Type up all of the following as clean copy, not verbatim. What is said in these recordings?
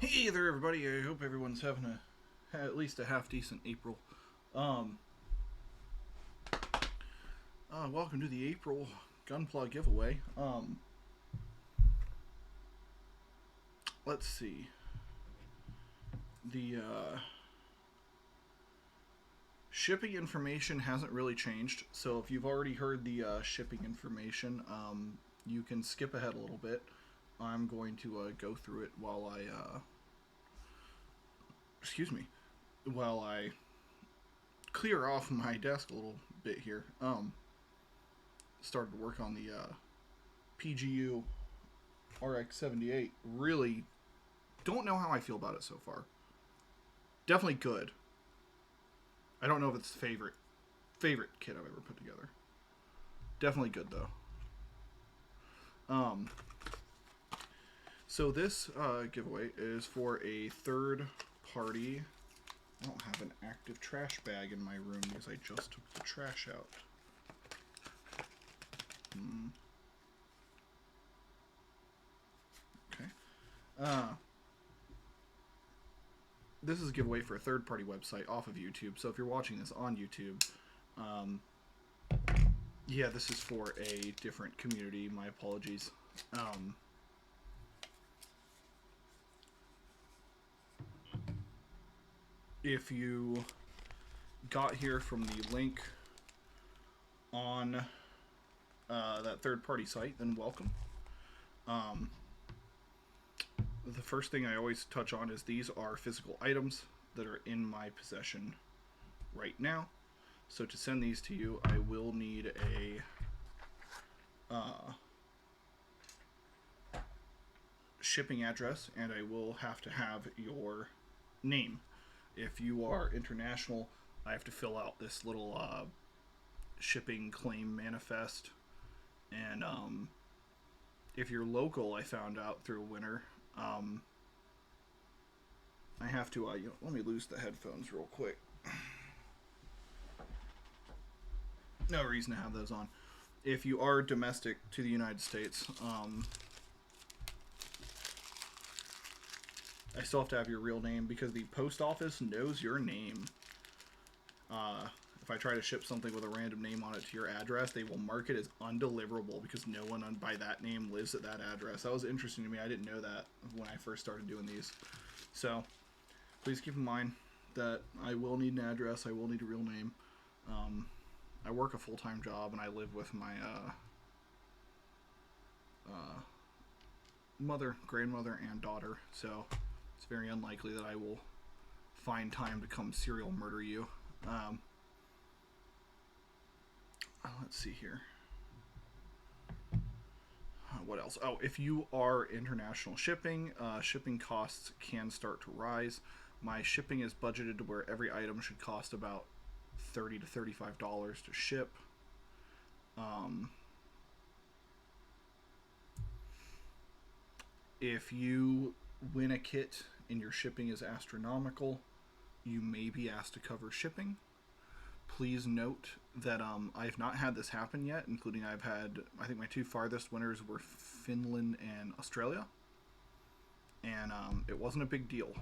Hey there, everybody. I hope everyone's having at least a half decent April. Um, Welcome to the April Gunpla giveaway. Let's see. The shipping information hasn't really changed, so if you've already heard the shipping information, you can skip ahead a little bit. I'm going to go through it while excuse me, while I clear off my desk a little bit here. Started to work on the PGU RX-78. Really don't know how I feel about it so far. Definitely good. I don't know if it's the favorite kit I've ever put together. Definitely good though. Um, so this giveaway is for a third party. I don't have an active trash bag in my room because I just took the trash out. Okay. This is a giveaway for a third-party website off of YouTube. So if you're watching this on YouTube, um, yeah, this is for a different community. My apologies. If you got here from the link on that third-party site, then welcome. The first thing I always touch on is these are physical items that are in my possession right now. So to send these to you, I will need a shipping address, and I will have to have your name. If you are international, I have to fill out this little shipping claim manifest. And if you're local, I found out through winter, I have to. Let me lose the headphones real quick. No reason to have those on. If you are domestic to the United States, I still have to have your real name because the post office knows your name. If I try to ship something with a random name on it to your address, they will mark it as undeliverable because no one by that name lives at that address. That was interesting to me. I didn't know that when I first started doing these. So please keep in mind that I will need an address. I will need a real name. I work a full-time job and I live with my mother, grandmother, and daughter. So it's very unlikely that I will find time to come serial murder you. Let's see here. What else? Oh, if you are international shipping, shipping costs can start to rise. My shipping is budgeted to where every item should cost about $30 to $35 to ship. If you win a kit and your shipping is astronomical, you may be asked to cover shipping. Please note that I've not had this happen yet, including I think my two farthest winners were Finland and Australia. And it wasn't a big deal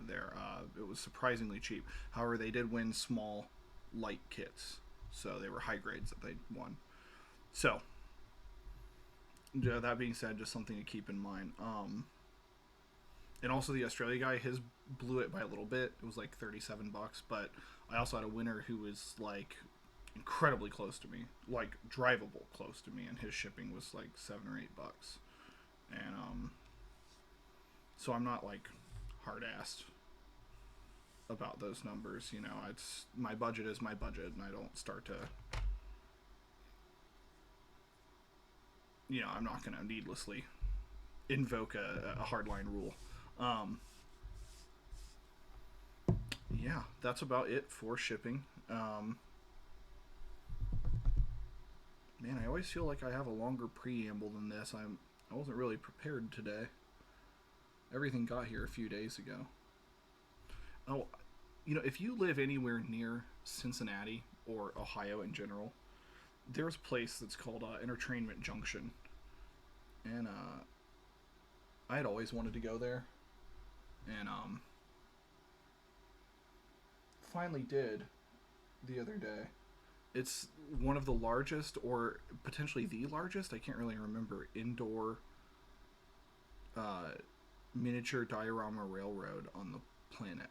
there. It was surprisingly cheap. However, they did win small, light kits. So they were high grades that they won. So, that being said, just something to keep in mind. And also the Australia guy, his blew it by a little bit. It was like $37, but I also had a winner who was like incredibly close to me, like drivable close to me, and his shipping was like $7 or $8. And so I'm not like hard-assed about those numbers. You know, it's my budget is my budget, and I don't start to. I'm not going to needlessly invoke a hardline rule. Yeah, that's about it for shipping. Man, I always feel like I have a longer preamble than this. I wasn't really prepared today. Everything got here a few days ago. Oh, if you live anywhere near Cincinnati or Ohio in general, there's a place that's called Entertainment Junction, and I had always wanted to go there. and finally did the other day. It's one of the largest, or potentially the largest, I can't really remember, indoor uh, miniature diorama railroad on the planet.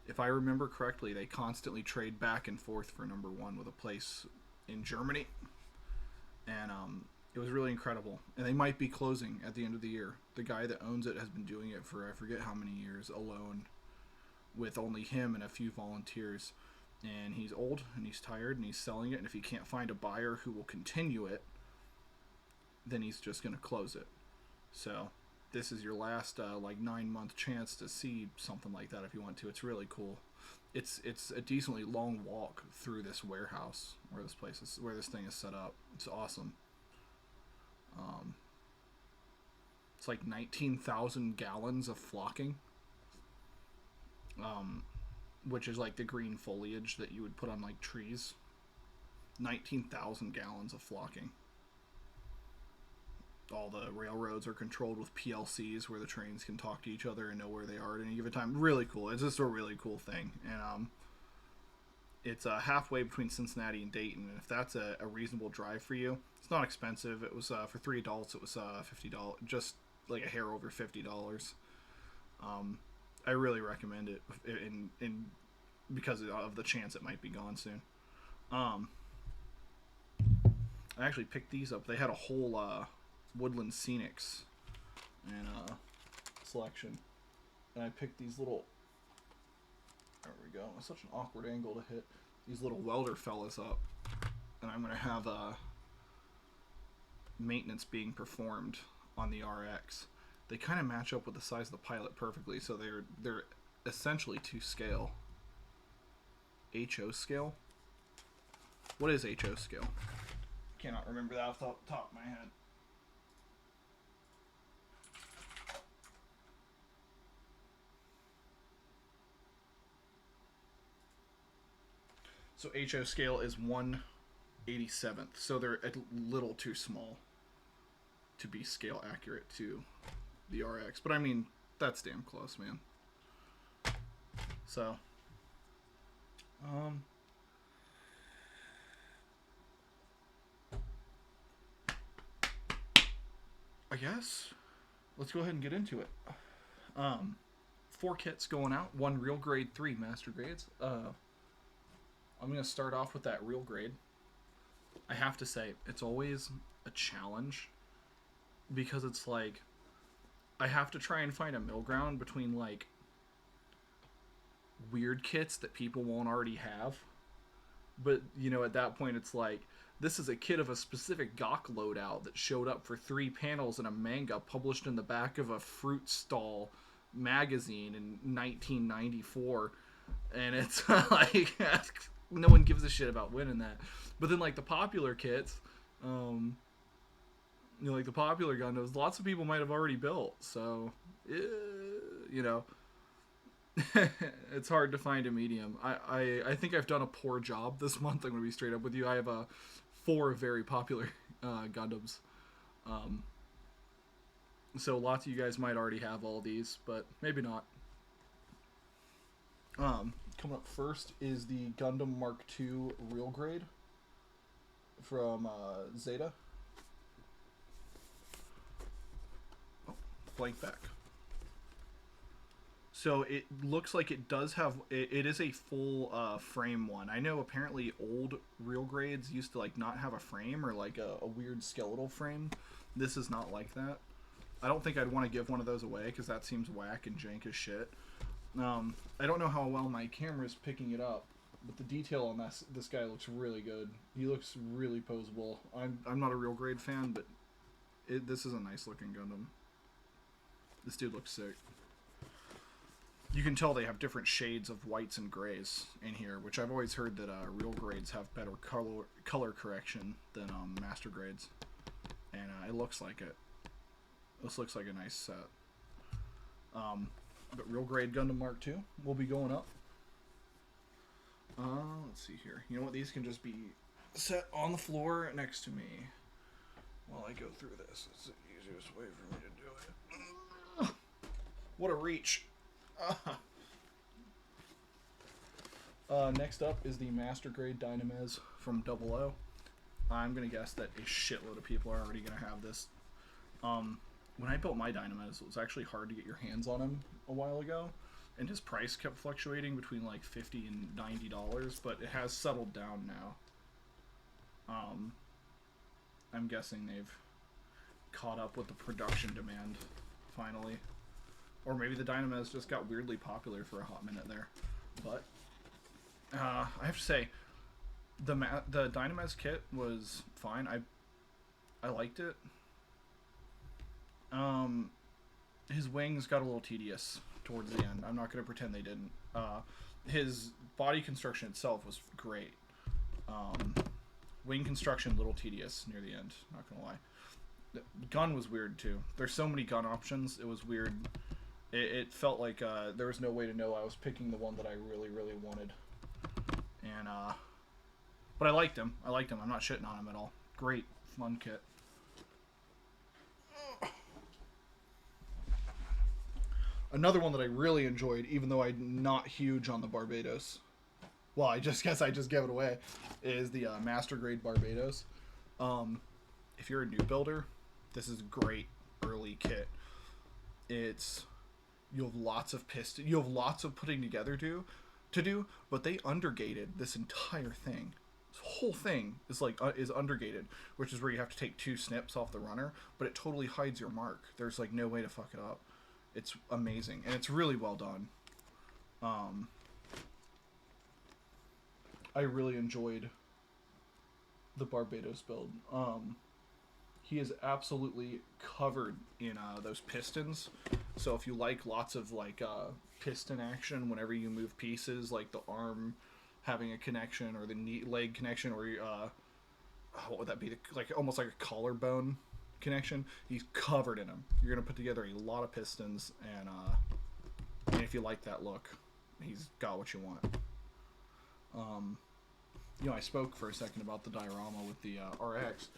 If I remember correctly, they constantly trade back and forth for number one with a place in Germany, and it was really incredible. And they might be closing at the end of the year. The guy that owns it has been doing it for I forget how many years alone, with only him and a few volunteers. And he's old and he's tired and he's selling it. And if he can't find a buyer who will continue it, then he's just going to close it. So this is your last 9-month chance to see something like that if you want to. It's really cool. It's a decently long walk through this warehouse where this thing is set up. It's awesome. It's like 19,000 gallons of flocking, which is like the green foliage that you would put on like trees. 19,000 gallons of flocking. All the railroads are controlled with PLCs where the trains can talk to each other and know where they are at any given time. Really cool. It's just a really cool thing. And it's halfway between Cincinnati and Dayton. And if that's a reasonable drive for you, it's not expensive. It was for 3 adults. It was $50, just like a hair over $50. I really recommend it, in because of the chance it might be gone soon. I actually picked these up. They had a whole Woodland Scenics and selection, and I picked these little. There we go. It's such an awkward angle to hit these little welder fellas up, and I'm gonna have maintenance being performed on the RX. They kind of match up with the size of the Pilot perfectly, so they're essentially to scale. HO scale. What is HO scale? Cannot remember that off the top of my head. So HO scale is 1/87th. So they're a little too small to be scale accurate to the RX. But I mean, that's damn close, man. So, I guess let's go ahead and get into it. 4 kits going out, 1 real grade, 3 master grades. I'm going to start off with that real grade. I have to say, it's always a challenge because it's like I have to try and find a middle ground between like weird kits that people won't already have. But, you know, at that point it's like, this is a kit of a specific Gawk loadout that showed up for 3 panels in a manga published in the back of a fruit stall magazine in 1994. And it's like, no one gives a shit about winning that. But then, like, the popular kits, you know, like the popular Gundams, lots of people might have already built. So, you know, it's hard to find a medium. I think I've done a poor job this month. I'm going to be straight up with you. I have 4 very popular Gundams. So lots of you guys might already have all these, but maybe not. Coming up first is the Gundam Mark II Real Grade from Zeta. Oh, blank back. So it looks like it does have, it is a full frame one. I know apparently old real grades used to like not have a frame or like a weird skeletal frame. This is not like that. I don't think I'd want to give one of those away because that seems whack and jank as shit. I don't know how well my camera's picking it up, but the detail on this guy looks really good. He looks really poseable. I'm not a real grade fan, but this is a nice looking Gundam. This dude looks sick. You can tell they have different shades of whites and grays in here, which I've always heard that real grades have better color correction than master grades. And it looks like it. This looks like a nice set. But real grade Gundam Mark II will be going up. Let's see here. You know what? These can just be set on the floor next to me while I go through this. It's the easiest way for me to do it. What a reach. Next up is the Master Grade Dynamez from Double O. I'm gonna guess that a shitload of people are already gonna have this. When I built my Dynamez, it was actually hard to get your hands on him a while ago, and his price kept fluctuating between like $50 and $90, but it has settled down now. I'm guessing they've caught up with the production demand finally, or maybe the Dynamez just got weirdly popular for a hot minute there. But I have to say, the Dynamez kit was fine. I liked it. His wings got a little tedious towards the end. I'm not going to pretend they didn't. His body construction itself was great. Wing construction, a little tedious near the end. Not going to lie. The gun was weird too. There's so many gun options. It was weird. It felt like there was no way to know I was picking the one that I really, really wanted. And but I liked him. I'm not shitting on him at all. Great, fun kit. Another one that I really enjoyed, even though I'm not huge on the Barbados. Well, I just guess I just gave it away. Is the Master Grade Barbados. If you're a new builder, this is a great early kit. You have lots of piston. You have lots of putting together to do, but they undergated this entire thing. This whole thing is is undergated, which is where you have to take 2 snips off the runner, but it totally hides your mark. There's like no way to fuck it up. It's amazing, and it's really well done. I really enjoyed the Barbados build. He is absolutely covered in those pistons. So if you like lots of piston action whenever you move pieces, like the arm having a connection or the knee leg connection, or what would that be? Almost like a collarbone connection. He's covered in them. You're gonna put together a lot of pistons, and if you like that look, he's got what you want. I spoke for a second about the diorama with the RX,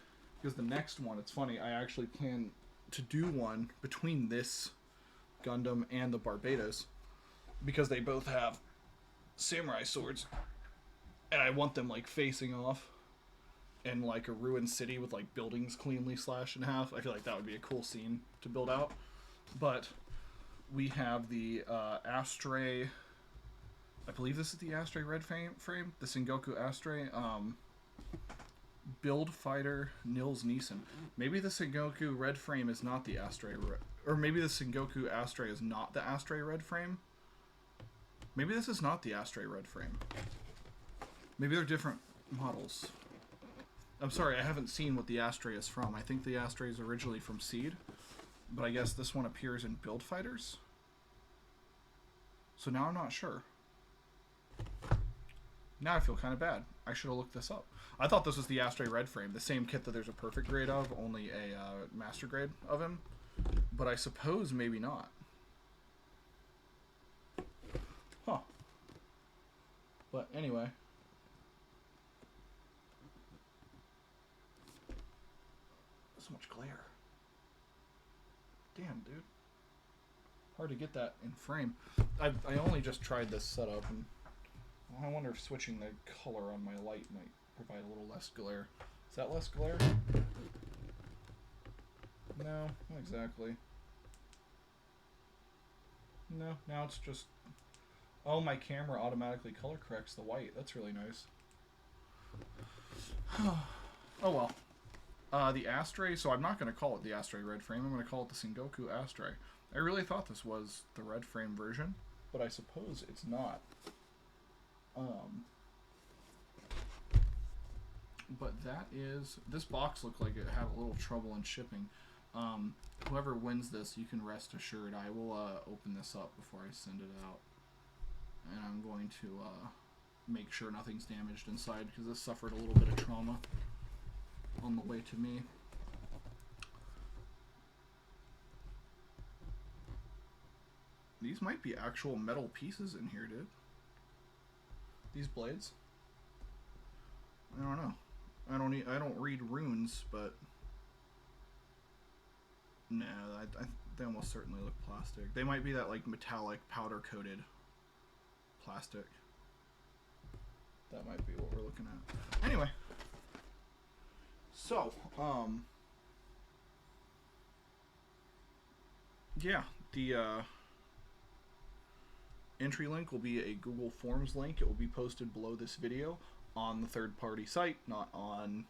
because the next one, it's funny, I actually plan to do one between this Gundam and the Barbados, because they both have samurai swords, and I want them facing off in a ruined city with buildings cleanly slashed in half. I feel like that would be a cool scene to build out. But we have the Astray. I believe this is the Astray Red frame. The Sengoku Astray. Build Fighter Nils Neeson. Maybe the Sengoku Red frame is not the Astray or maybe the Sengoku Astray is not the Astray Red frame. Maybe this is not the Astray Red frame. Maybe they're different models. I'm sorry, I haven't seen what the Astray is from. I think the Astray is originally from Seed, but I guess this one appears in Build Fighters. So now I'm not sure. Now I feel kind of bad. I should have looked this up. I thought this was the Astray Red frame, the same kit that there's a perfect grade of, only a master grade of him. But I suppose maybe not. Huh. But anyway. So much glare. Damn, dude. Hard to get that in frame. I only just tried this setup, and I wonder if switching the color on my light might provide a little less glare. Is that less glare? No, not exactly. No, now it's just... Oh, my camera automatically color corrects the white. That's really nice. Oh well. The Astray, so I'm not going to call it the Astray Red frame. I'm going to call it the Sengoku Astray. I really thought this was the red frame version, but I suppose it's not. But that is... This box looked like it had a little trouble in shipping. Whoever wins this, you can rest assured I will open this up before I send it out. And I'm going to make sure nothing's damaged inside, because this suffered a little bit of trauma on the way to me. These might be actual metal pieces in here, dude. These blades. I don't know. I don't read runes, but no, They almost certainly look plastic. They might be that like metallic powder coated plastic. That might be what we're looking at. Anyway, so yeah, the entry link will be a Google Forms link. It will be posted below this video on the third-party site, not on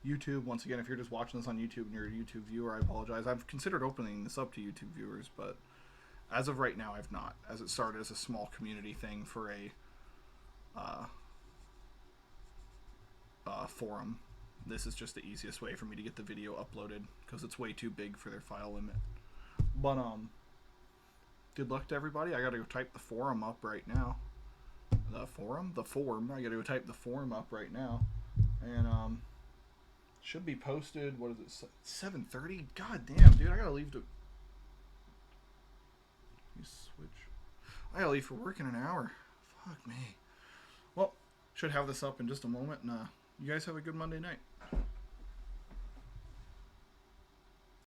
YouTube. Once again, if you're just watching this on YouTube and you're a YouTube viewer, I apologize. I've considered opening this up to YouTube viewers, but as of right now, I've not, as it started as a small community thing for a forum. This is just the easiest way for me to get the video uploaded because it's way too big for their file limit. But good luck to everybody. I gotta go type the forum up right now. The forum? The form. I gotta go type the form up right now. And should be posted, what is it, 7:30? God damn, dude, I gotta leave to... You switch. I gotta leave for work in an hour. Fuck me. Well, should have this up in just a moment, and you guys have a good Monday night.